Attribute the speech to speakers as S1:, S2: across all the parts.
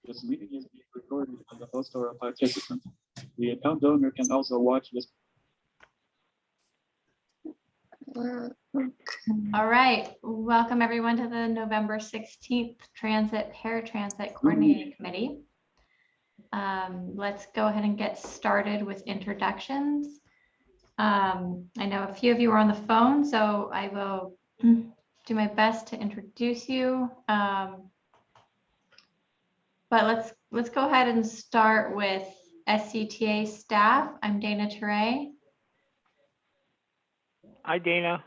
S1: This meeting is being recorded by the host or a participant. The account owner can also watch this.
S2: All right, welcome everyone to the November 16th Paratransit Coordinating Committee. Let's go ahead and get started with introductions. I know a few of you are on the phone, so I will do my best to introduce you. But let's go ahead and start with SCTA staff. I'm Dana Teray.
S3: Hi, Dana.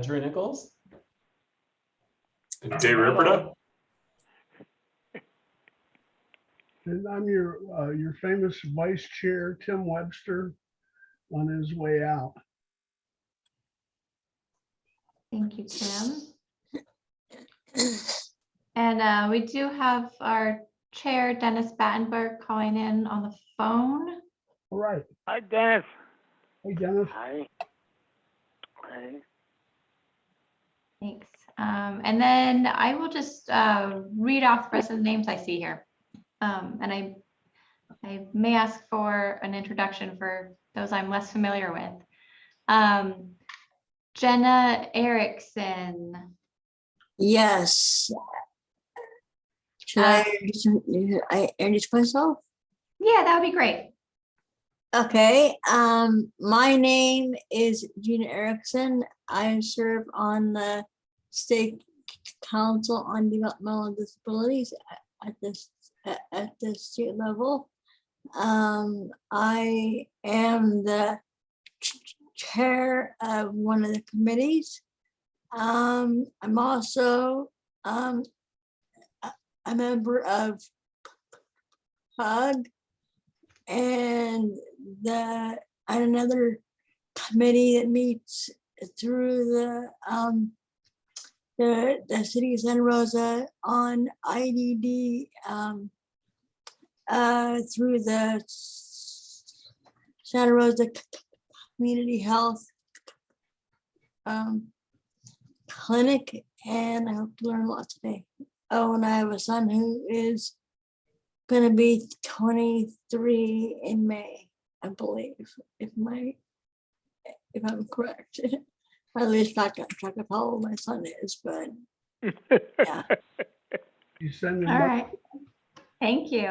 S4: Drew Nichols.
S5: Dave Ripperda.
S6: And I'm your famous vice chair, Tim Webster, on his way out.
S2: Thank you, Tim. And we do have our chair, Dennis Battenberg, calling in on the phone.
S6: All right.
S3: Hi, Dennis.
S6: Hey, Dennis.
S3: Hi. Hi.
S2: Thanks. And then I will just read off the rest of the names I see here. And I may ask for an introduction for those I'm less familiar with. Jenna Erickson.
S7: Yes. Should I introduce myself?
S2: Yeah, that would be great.
S7: Okay. My name is Gina Erickson. I serve on the State Council on Developmental Disabilities at the state level. I am the chair of one of the committees. I'm also a member of PUG and another committee that meets through the city of Santa Rosa on IDD through the Santa Rosa Community Health Clinic, and I hope to learn a lot today. Oh, and I have a son who is going to be 23 in May, I believe, if I'm correct. At least not got track of how old my son is, but yeah.
S6: You send him
S2: All
S6: up.
S2: right. Thank you.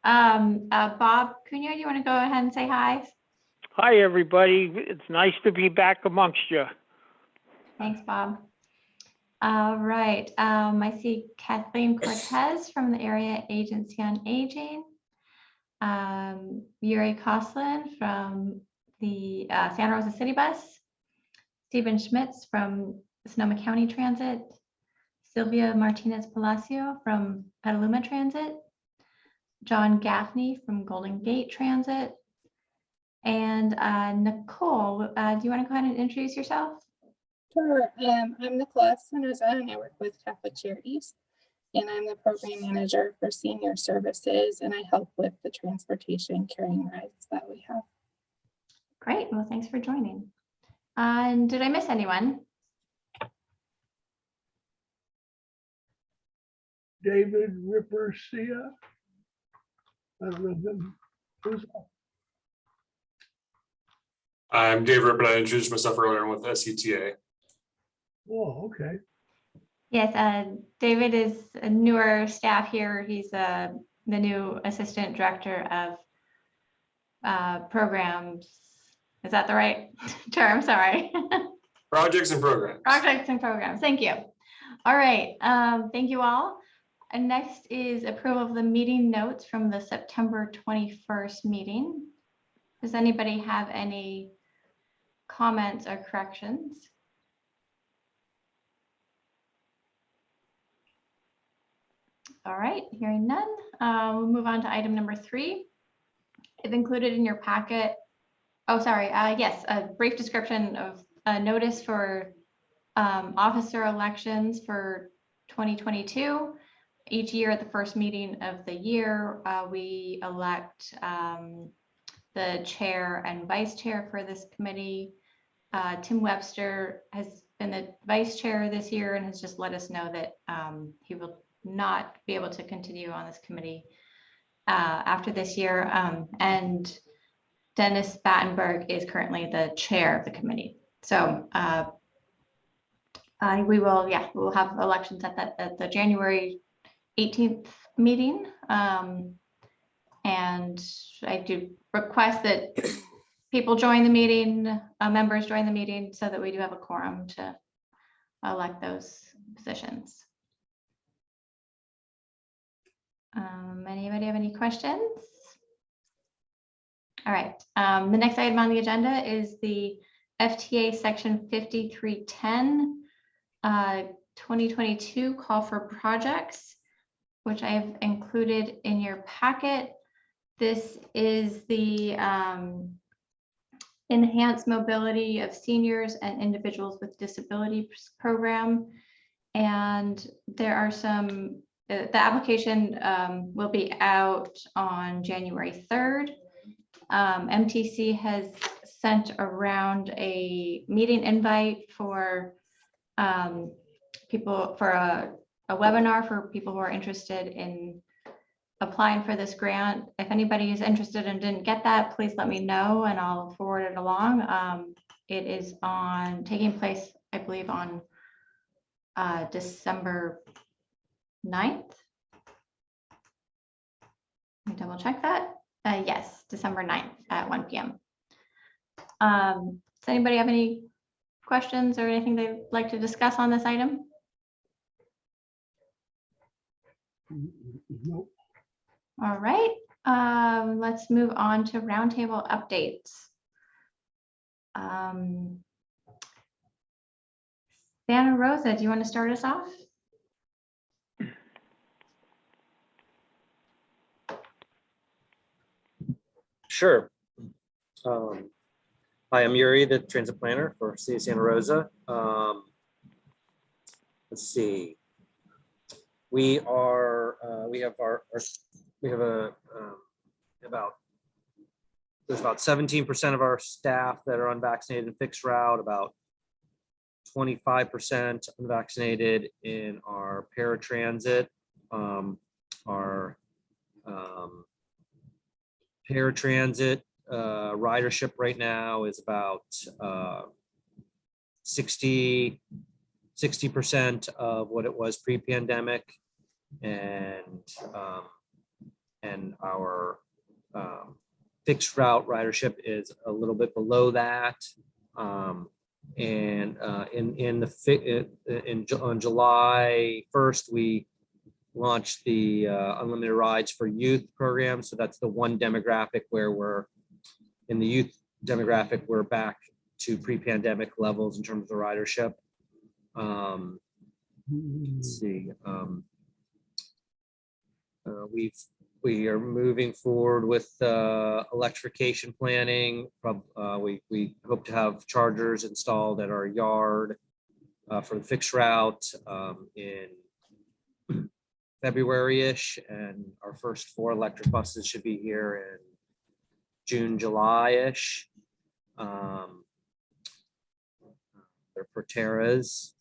S2: Bob Cunha, you want to go ahead and say hi?
S3: Hi, everybody. It's nice to be back amongst you.
S2: Thanks, Bob. All right. I see Kathleen Cortez from the Area Agency on Aging. Yuri Koslin from the Santa Rosa City Bus. Stephen Schmitz from Sonoma County Transit. Sylvia Martinez Palacio from Petaluma Transit. John Gaffney from Golden Gate Transit. And Nicole, do you want to go ahead and introduce yourself?
S8: Sure. I'm Nicole Espinoza, and I work with Catholic Charities, and I'm the program manager for senior services, and I help with the transportation carrying rides that we have.
S2: Great. Well, thanks for joining. And did I miss anyone?
S6: David Ripperda. I don't know him. Who's
S5: I'm Dave Ripperda. I introduced myself earlier with SCTA.
S6: Oh, okay.
S2: Yes, David is a newer staff here. He's the new assistant director of programs. Is that the right term? Sorry.
S5: Projects and programs.
S2: Projects and programs. Thank you. All right. Thank you all. And next is approval of the meeting notes from the September 21st meeting. Does anybody have any comments or corrections? All right, hearing none, we'll move on to item number 3. I've included in your packet, yes, a brief description of a notice for officer elections for 2022. Each year at the first meeting of the year, we elect the chair and vice chair for this committee. Tim Webster has been the vice chair this year and has just let us know that he will not be able to continue on this committee after this year. And Dennis Battenberg is currently the chair of the committee. So we will have elections at the January 18th meeting. And I do request that people join the meeting, members join the meeting, so that we do have a quorum to elect those positions. Anybody have any questions? All right, the next item on the agenda is the FTA section 5310 2022 call for projects, which I have included in your packet. This is the enhanced mobility of seniors and individuals with disabilities program. And there are some, the application will be out on January 3rd. MTC has sent around a meeting invite for people, for a webinar for people who are interested in applying for this grant. If anybody is interested and didn't get that, please let me know and I'll forward it along. It is taking place, I believe, on December 9th. Let me double check that. Yes, December 9th at 1 p.m. Does anybody have any questions or anything they'd like to discuss on this item?
S6: Nope.
S2: All right, let's move on to roundtable updates. Santa Rosa, do you want to start us off?
S9: Sure. Hi, I'm Yuri, the transit planner for City of Santa Rosa. Let's see. We have about 17% of our staff that are unvaccinated in fixed route, about 25% unvaccinated in our paratransit. Our paratransit ridership right now is about 60% of what it was pre-pandemic, and our fixed route ridership is a little bit below that. On July 1st, we launched the Unlimited Rides for Youth program. So that's the one demographic where we're in the youth demographic, we're back to pre-pandemic levels in terms of the ridership. Let's see. We are moving forward with electrification planning. We hope to have chargers installed at our yard for the fixed route in February-ish, and our first 4 electric buses should be here in June, July-ish. They're Proterras.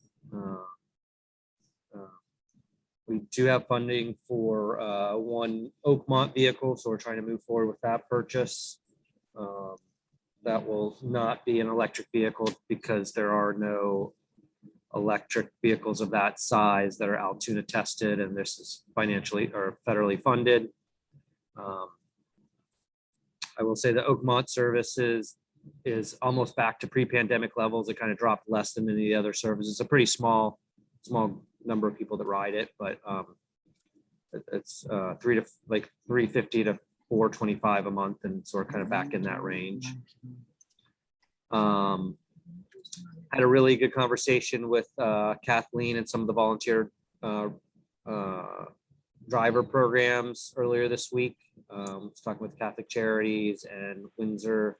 S9: We do have funding for one Oakmont vehicle, so we're trying to move forward with that purchase. That will not be an electric vehicle because there are no electric vehicles of that size that are Altoona tested, and this is financially or federally funded. I will say the Oakmont services is almost back to pre-pandemic levels. It kind of dropped less than any other services. It's a pretty small number of people that ride it, but it's $350 to $425 a month, and so we're kind of back in that range. Had a really good conversation with Kathleen and some of the volunteer driver programs earlier this week. I was talking with Catholic Charities and Windsor.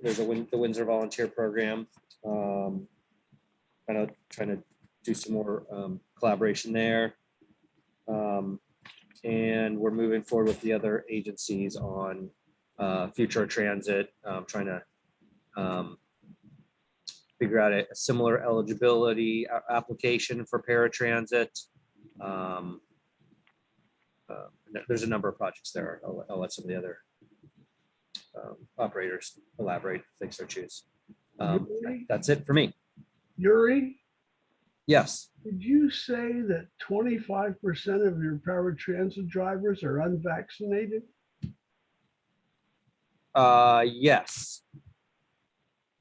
S9: There's the Windsor volunteer program. Kind of trying to do some more collaboration there. And we're moving forward with the other agencies on future transit, trying to figure out a similar eligibility application for paratransit. There's a number of projects there. I'll let some of the other operators elaborate if they so choose. That's it for me.
S6: Yuri,
S9: Yes.
S6: did you say that 25% of your paratransit drivers are unvaccinated?
S9: Yes.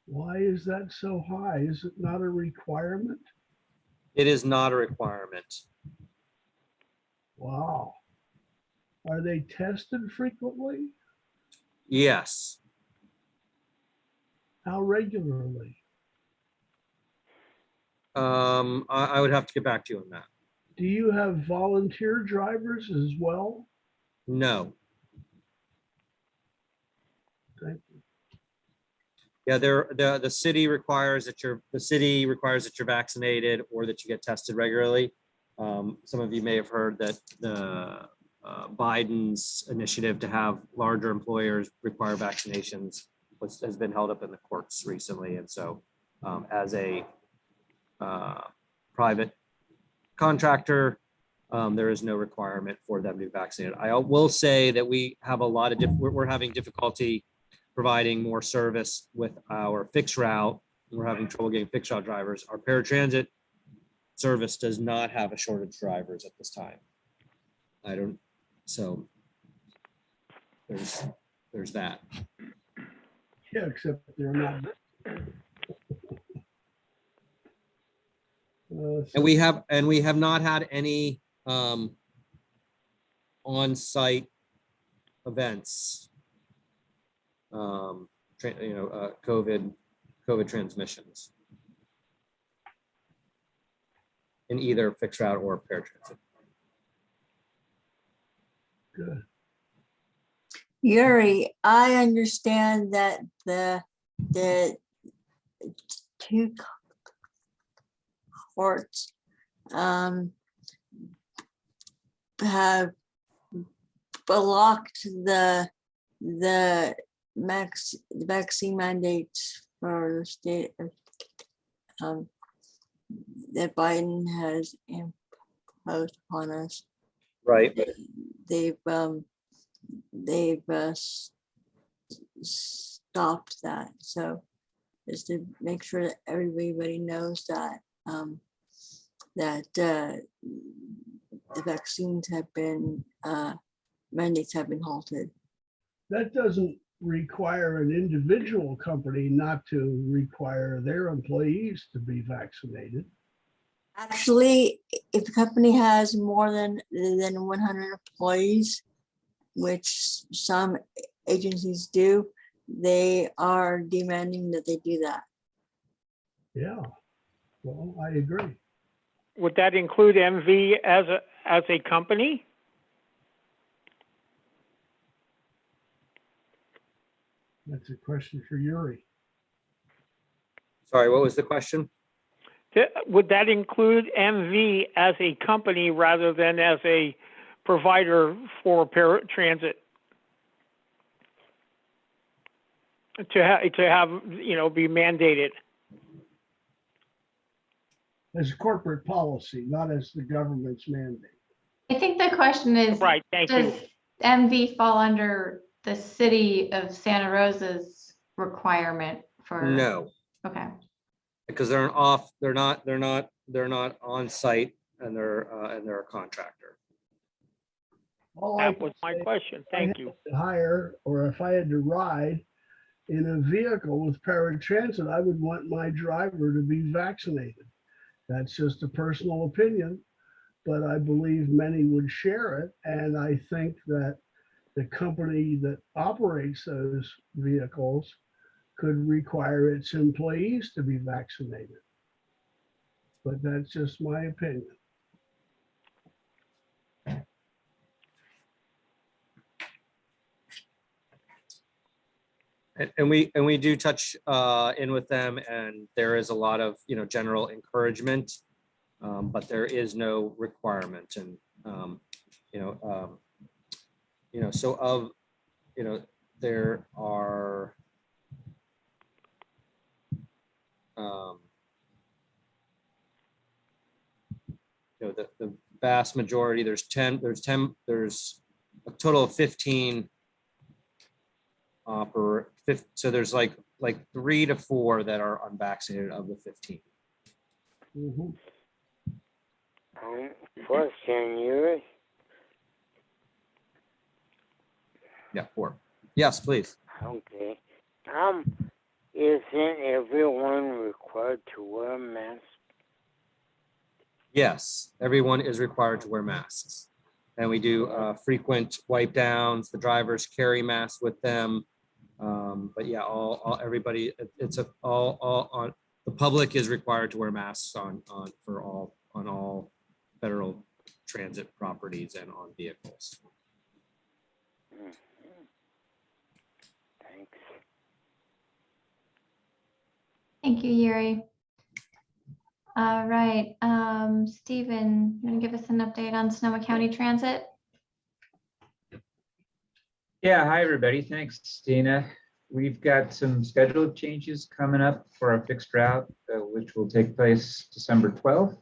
S6: Why is that so high? Is it not a requirement?
S9: It is not a requirement.
S6: Wow. Are they tested frequently?
S9: Yes.
S6: How regularly?
S9: I would have to get back to you on that.
S6: Do you have volunteer drivers as well?
S9: No.
S6: Thank you.
S9: Yeah, the city requires that you're vaccinated or that you get tested regularly. Some of you may have heard that the Biden's initiative to have larger employers require vaccinations has been held up in the courts recently, and so as a private contractor, there is no requirement for them to be vaccinated. I will say that we have a lot of we're having difficulty providing more service with our fixed route. We're having trouble getting fixed route drivers. Our paratransit service does not have a shortage of drivers at this time. So there's that.
S6: Yeah, except they're not.
S9: And we have not had any on-site events, COVID transmissions in either fixed route or paratransit.
S6: Good.
S7: Yuri, I understand that the two courts have blocked the vaccine mandates for the state that Biden has imposed upon us.
S9: Right.
S7: They've stopped that. So just to make sure that everybody knows that the vaccines have been mandates have been halted.
S6: That doesn't require an individual company not to require their employees to be vaccinated.
S7: Actually, if the company has more than 100 employees, which some agencies do, they are demanding that they do that.
S6: Yeah, well, I agree.
S3: Would that include MV as a company?
S6: That's a question for Yuri.
S9: Sorry, what was the question?
S3: Would that include MV as a company rather than as a provider for paratransit? To have be mandated.
S6: As a corporate policy, not as the government's mandate.
S2: I think the question is,
S3: Right, thank
S2: does
S3: you.
S2: MV fall under the city of Santa Rosa's requirement for?
S9: No,
S2: Okay.
S9: because they're not on site, and they're a contractor.
S6: All I
S3: That
S6: can
S3: was my
S6: say,
S3: question.
S6: I
S3: Thank
S6: had
S3: you.
S6: to hire, or if I had to ride in a vehicle with paratransit, I would want my driver to be vaccinated. That's just a personal opinion, but I believe many would share it. And I think that the company that operates those vehicles could require its employees to be vaccinated. But that's just my opinion.
S9: And we do touch in with them, and there is a lot of general encouragement, but there is no requirement. And so there are The vast majority, there's a total of 15 so there's like 3 to 4 that are unvaccinated of the 15.
S6: Mhm.
S10: Question, Yuri.
S9: Yeah, 4. Yes, please.
S10: Okay. Isn't everyone required to wear a mask?
S9: Yes, everyone is required to wear masks. And we do frequent wipe downs. The drivers carry masks with them. But yeah, everybody, the public is required to wear masks on all federal transit properties and on vehicles.
S10: Mhm. Thanks.
S2: Thank you, Yuri. All right, Stephen, you want to give us an update on Sonoma County Transit?
S11: Yeah, hi, everybody. Thanks, Dana. We've got some schedule changes coming up for our fixed route, which will take place December 12th.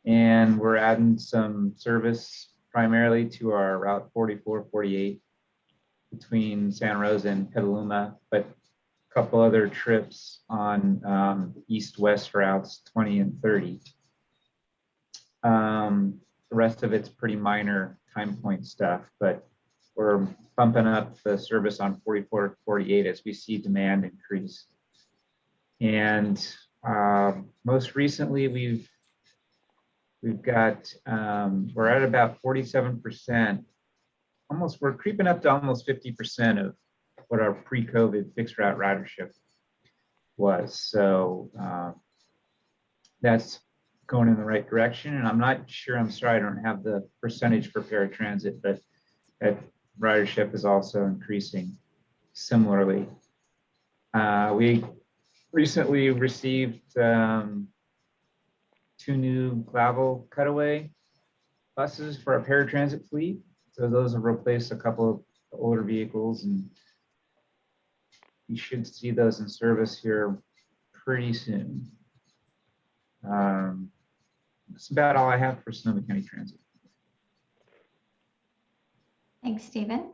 S11: And we're adding some service primarily to our Route 4448 between Santa Rosa and Petaluma, but a couple other trips on east-west routes 20 and 30. The rest of it's pretty minor time point stuff, but we're bumping up the service on 4448 as we see demand increase. And most recently, we've got, we're at about 47%, we're creeping up to almost 50% of what our pre-COVID fixed route ridership was. So that's going in the right direction. And I'm not sure, I'm sorry, I don't have the percentage for paratransit, but that ridership is also increasing similarly. We recently received 2 new gravel cutaway buses for our paratransit fleet. So those have replaced a couple of older vehicles, and you should see those in service here pretty soon. That's about all I have for Sonoma County Transit.
S2: Thanks, Stephen.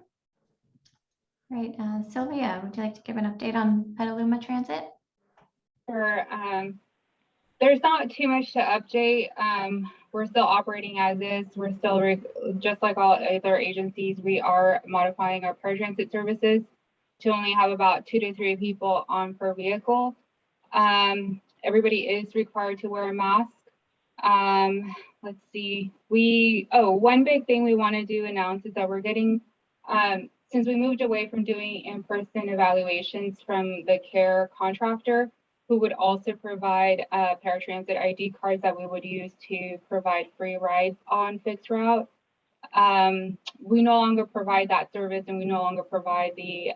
S2: Great. Sylvia, would you like to give an update on Petaluma Transit?
S8: Sure. There's not too much to update. We're still operating as is. We're still, just like all other agencies, we are modifying our paratransit services to only have about 2 to 3 people on per vehicle. Everybody is required to wear a mask. Let's see. One big thing we want to do announce is that we're getting, since we moved away from doing in-person evaluations from the care contractor, who would also provide paratransit ID cards that we would use to provide free rides on fixed route. We no longer provide that service, and we no longer provide the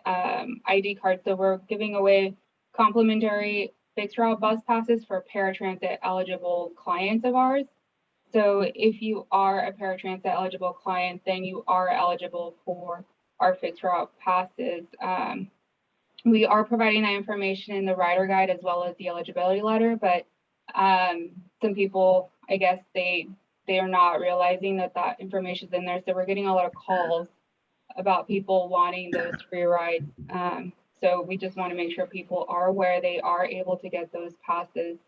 S8: ID card. So we're giving away complimentary fixed route bus passes for paratransit eligible clients of ours. So if you are a paratransit eligible client, then you are eligible for our fixed route passes. We are providing that information in the rider guide as well as the eligibility letter, but some people, I guess they are not realizing that that information is in there. So we're getting a lot of calls about people wanting those free rides. So we just want to make sure people are aware they are able to get those passes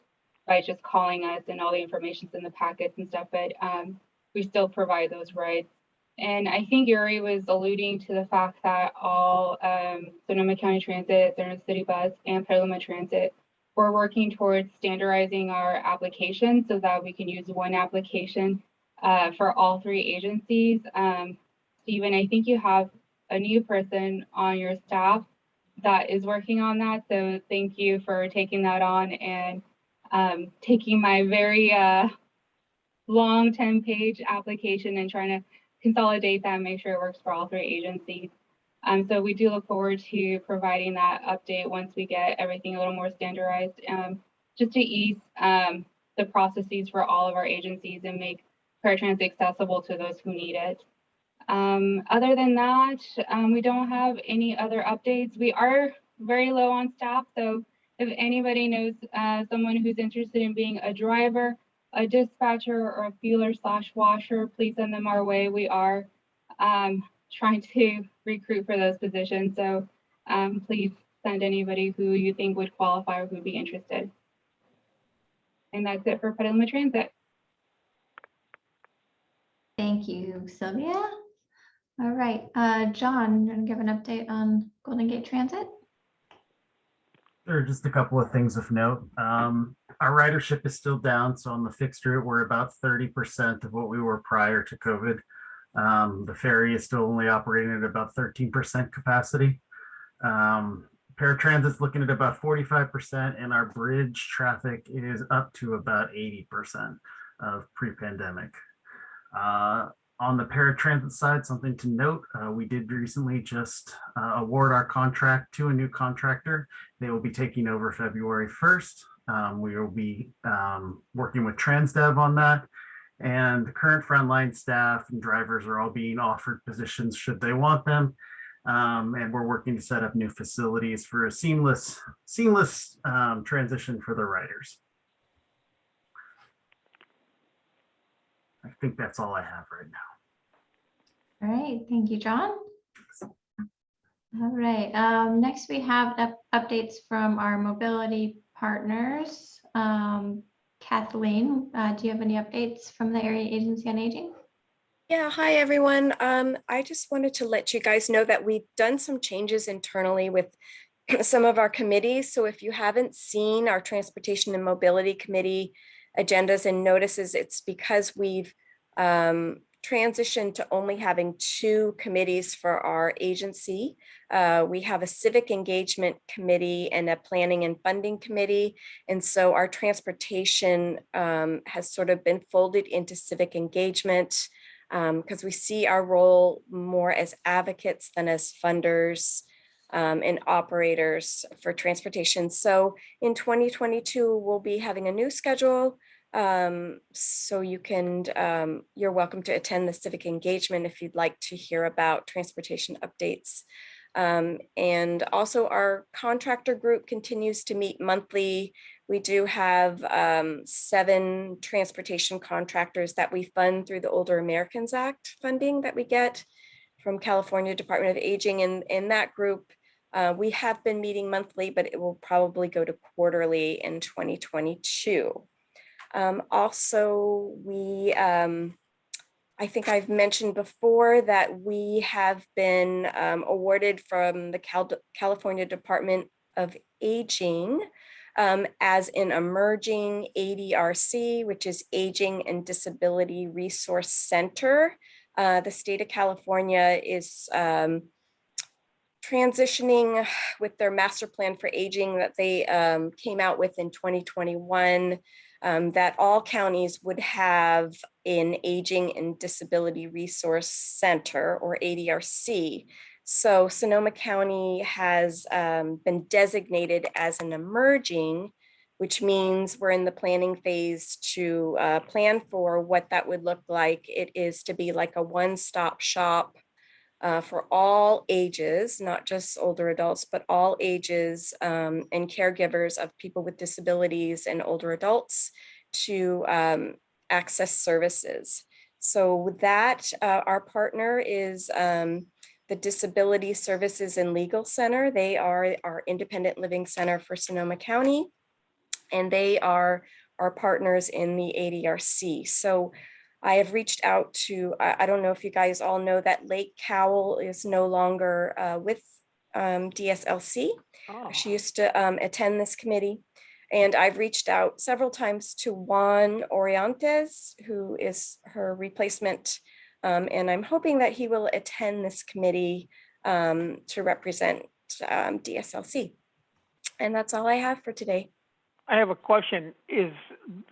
S8: by just calling us, and all the information's in the packets and stuff, but we still provide those rides. And I think Yuri was alluding to the fact that all Sonoma County Transit, Sonoma City Bus, and Petaluma Transit, we're working towards standardizing our application so that we can use one application for all 3 agencies. Stephen, I think you have a new person on your staff that is working on that. So thank you for taking that on and taking my very long 10-page application and trying to consolidate that and make sure it works for all 3 agencies. So we do look forward to providing that update once we get everything a little more standardized, just to ease the processes for all of our agencies and make paratransit accessible to those who need it. Other than that, we don't have any other updates. We are very low on staff, so If anybody knows someone who's interested in being a driver, a dispatcher, or a fueler/washer, please send them our way. We are trying to recruit for those positions. So please send anybody who you think would qualify or who would be interested. And that's it for Petaluma Transit.
S2: Thank you, Sylvia. All right, John, you want to give an update on Golden Gate Transit?
S12: Sure, just a couple of things of note. Our ridership is still down. So on the fixed route, we're about 30% of what we were prior to COVID. The ferry is still only operating at about 13% capacity. Paratransit's looking at about 45%, and our bridge traffic is up to about 80% of pre-pandemic. On the paratransit side, something to note, we did recently just award our contract to a new contractor. They will be taking over February 1st. We will be working with TransDev on that. And the current frontline staff and drivers are all being offered positions should they want them. And we're working to set up new facilities for a seamless transition for the riders. I think that's all I have right now.
S2: All right, thank you, John. All right, next we have updates from our mobility partners. Kathleen, do you have any updates from the Area Agency on Aging?
S13: Yeah, hi everyone. I just wanted to let you guys know that we've done some changes internally with some of our committees. So if you haven't seen our Transportation and Mobility Committee agendas and notices, it's because we've transitioned to only having 2 committees for our agency. We have a civic engagement committee and a planning and funding committee. And so our transportation has sort of been folded into civic engagement because we see our role more as advocates than as funders and operators for transportation. So in 2022, we'll be having a new schedule. So you can, you're welcome to attend the civic engagement if you'd like to hear about transportation updates. And also our contractor group continues to meet monthly. We do have 7 transportation contractors that we fund through the Older Americans Act funding that we get from California Department of Aging. And in that group, we have been meeting monthly, but it will probably go to quarterly in 2022. Also, we, I think I've mentioned before that we have been awarded from the California Department of Aging as an emerging ADRC, which is Aging and Disability Resource Center. The state of California is transitioning with their master plan for aging that they came out with in 2021. That all counties would have an Aging and Disability Resource Center, or ADRC. So Sonoma County has been designated as an emerging, which means we're in the planning phase to plan for what that would look like. It is to be like a one-stop shop for all ages, not just older adults, but all ages and caregivers of people with disabilities and older adults to access services. So with that, our partner is the Disability Services and Legal Center. They are our independent living center for Sonoma County, and they are our partners in the ADRC. So I have reached out to, I don't know if you guys all know that Lake Cowell is no longer with DSLC.
S3: Oh.
S13: She used to attend this committee. And I've reached out several times to Juan Oriantes, who is her replacement. And I'm hoping that he will attend this committee to represent DSLC. And that's all I have for today.
S3: I have a question. Is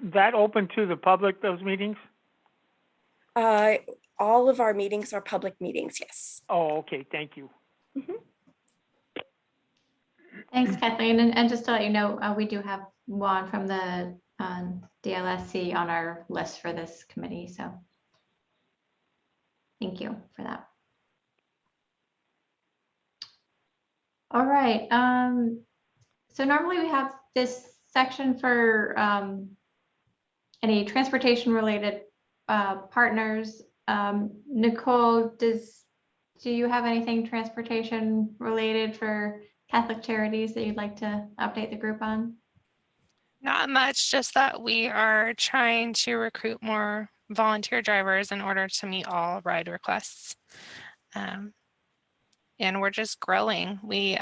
S3: that open to the public, those meetings?
S13: All of our meetings are public meetings, yes.
S3: Oh, okay, thank you.
S13: Mm-hmm.
S2: Thanks, Kathleen. And just to let you know, we do have Juan from the DLSC on our list for this committee. So thank you for that. All right. So normally we have this section for any transportation related partners. Nicole, do you have anything transportation related for Catholic Charities that you'd like to update the group on?
S8: Not much, just that we are trying to recruit more volunteer drivers in order to meet all ride requests. And we're just growing. We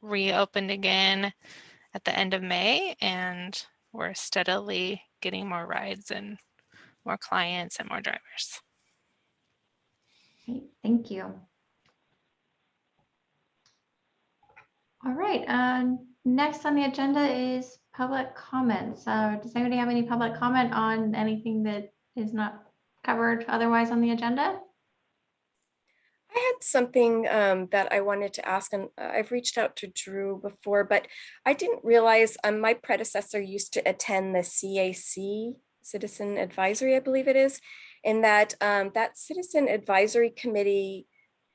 S8: reopened again at the end of May, and we're steadily getting more rides and more clients and more drivers.
S2: Great, thank you. All right, next on the agenda is public comments. Does anybody have any public comment on anything that is not covered otherwise on the agenda?
S13: I had something that I wanted to ask, and I've reached out to Drew before, but I didn't realize my predecessor used to attend the CAC, Citizen Advisory, I believe it is, and that that Citizen Advisory Committee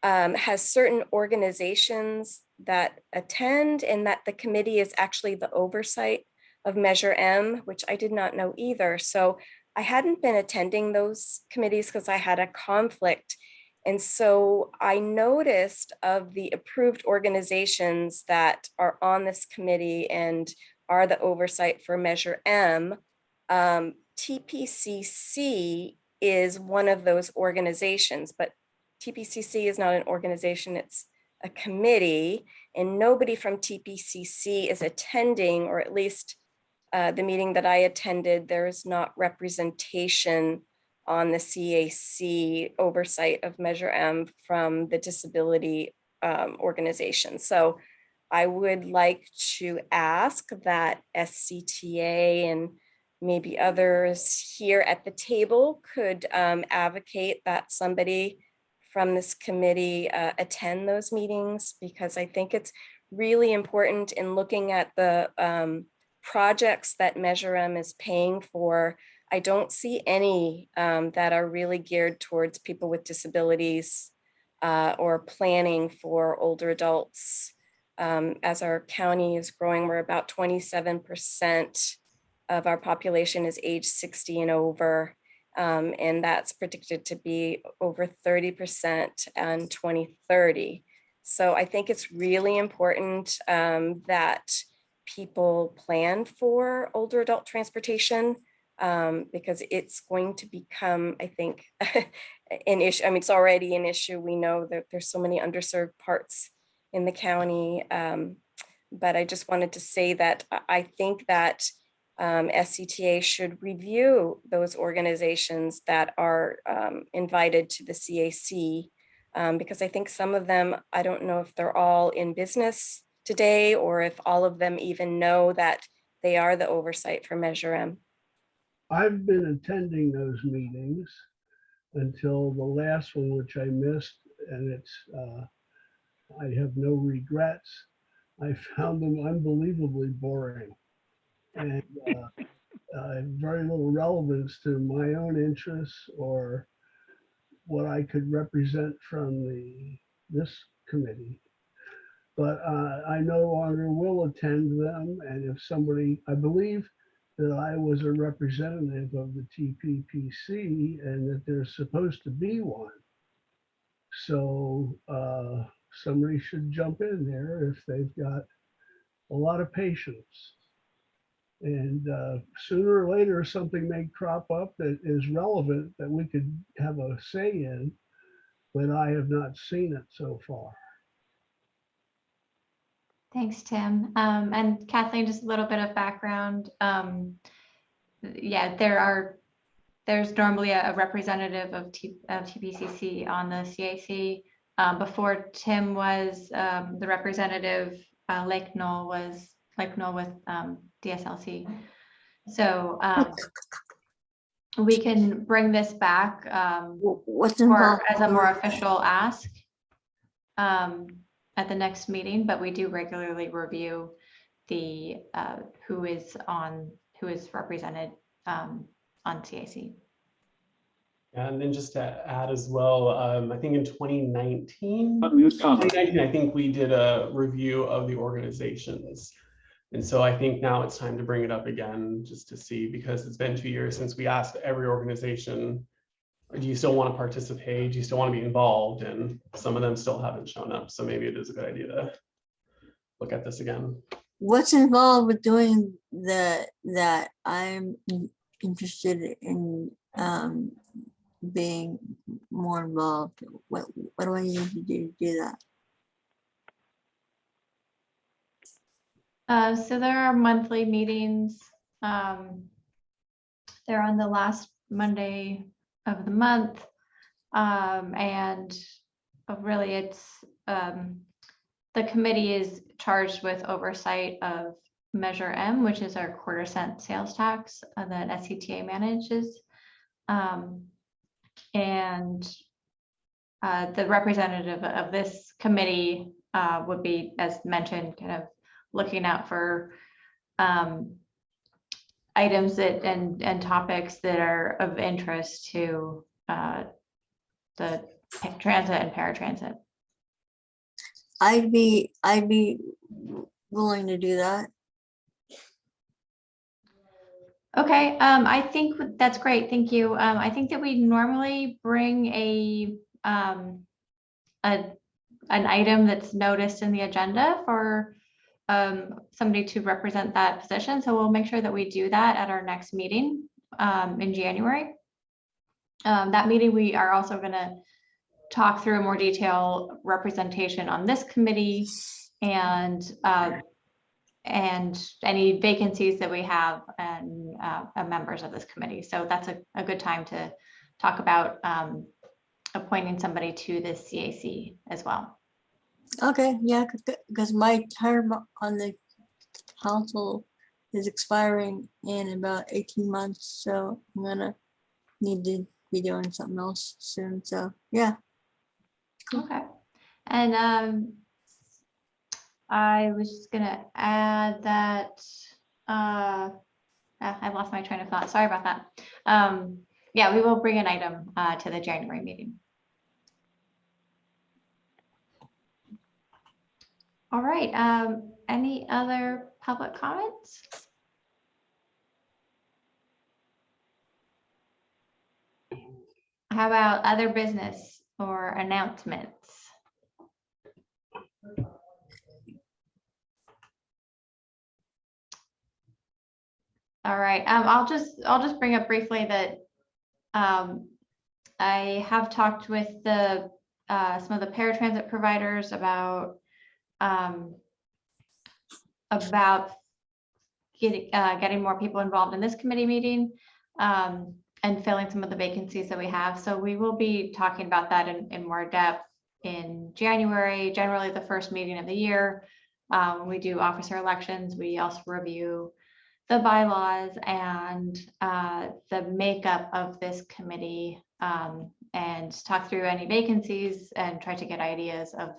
S13: has certain organizations that attend, and that the committee is actually the oversight of Measure M, which I did not know either. So I hadn't been attending those committees because I had a conflict. And so I noticed of the approved organizations that are on this committee and are the oversight for Measure M, TPCC is one of those organizations, but TPCC is not an organization, it's a committee, and nobody from TPCC is attending, or at least the meeting that I attended, there is not representation on the CAC oversight of Measure M from the disability organization. So I would like to ask that SCTA and maybe others here at the table could advocate that somebody from this committee attend those meetings, because I think it's really important in looking at the projects that Measure M is paying for. I don't see any that are really geared towards people with disabilities or planning for older adults. As our county is growing, we're about 27% of our population is age 60 and over. And that's predicted to be over 30% in 2030. So I think it's really important that people plan for older adult transportation, because it's going to become, I think, an issue. I mean, it's already an issue. We know that there's so many underserved parts in the county. But I just wanted to say that I think that SCTA should review those organizations that are invited to the CAC, because I think some of them, I don't know if they're all in business today or if all of them even know that they are the oversight for Measure M.
S6: I've been attending those meetings until the last one, which I missed, and it's, I have no regrets. I found them unbelievably boring and very little relevance to my own interests or what I could represent from this committee. But I no longer will attend them. And if somebody, I believe that I was a representative of the TPPC and that there's supposed to be one. So somebody should jump in there if they've got a lot of patience. And sooner or later, something may crop up that is relevant that we could have a say in, but I have not seen it so far.
S2: Thanks, Tim. And Kathleen, just a little bit of background. Yeah, there's normally a representative of TPCC on the CAC. Before Tim was the representative, Lake Knoll with DSLC. So we can bring this back
S7: What's involved
S2: as a more official ask at the next meeting, but we do regularly review the who is represented on CAC.
S4: And then just to add as well, I think in 2019, I think we did a review of the organizations. And so I think now it's time to bring it up again, just to see, because it's been 2 years since we asked every organization, do you still want to participate? Do you still want to be involved? And some of them still haven't shown up. So maybe it is a good idea to look at this again.
S7: What's involved with doing that I'm interested in being more involved? What do I need to do that?
S2: So there are monthly meetings. They're on the last Monday of the month. And really it's, the committee is charged with oversight of Measure M, which is our quarter-cent sales tax that SCTA manages. And the representative of this committee would be, as mentioned, kind of looking out for items that and topics that are of interest to the transit and paratransit.
S7: I'd be willing to do that.
S2: Okay, I think that's great. Thank you. I think that we normally bring an item that's noticed in the agenda for somebody to represent that position. So we'll make sure that we do that at our next meeting in January. That meeting, we are also going to talk through a more detailed representation on this committee and any vacancies that we have and members of this committee. So that's a good time to talk about appointing somebody to the CAC as well.
S7: Okay, yeah, because my term on the council is expiring in about 18 months, so I'm gonna need to be doing something else soon. So yeah.
S2: Okay, and I was just gonna add that I lost my train of thought. Sorry about that. Yeah, we will bring an item to the January meeting. All right. Any other public comments? How about other business or announcements? All right. I'll just bring up briefly that I have talked with some of the paratransit providers about getting more people involved in this committee meeting and filling some of the vacancies that we have. So we will be talking about that in more depth in January, generally the first meeting of the year. We do officer elections. We also review the bylaws and the makeup of this committee and talk through any vacancies and try to get ideas of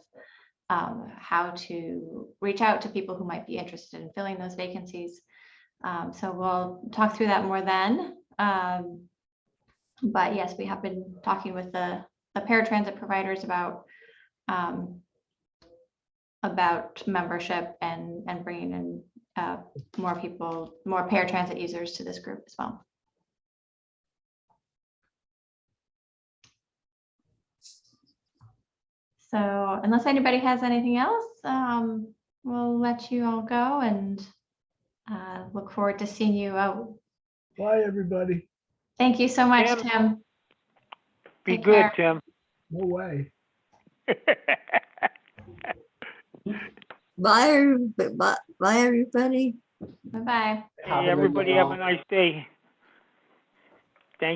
S2: how to reach out to people who might be interested in filling those vacancies. So we'll talk through that more then. But yes, we have been talking with the paratransit providers about membership and bringing in more people, more paratransit users to this group as well. So unless anybody has anything else, we'll let you all go and look forward to seeing you out.
S6: Bye, everybody.
S2: Thank you so much,
S3: Tim.
S2: Tim.
S3: Be
S2: Take
S3: good,
S2: care.
S3: Tim.
S6: No way.
S7: Bye, everybody.
S2: Bye-bye.
S3: Hey, everybody have a nice day.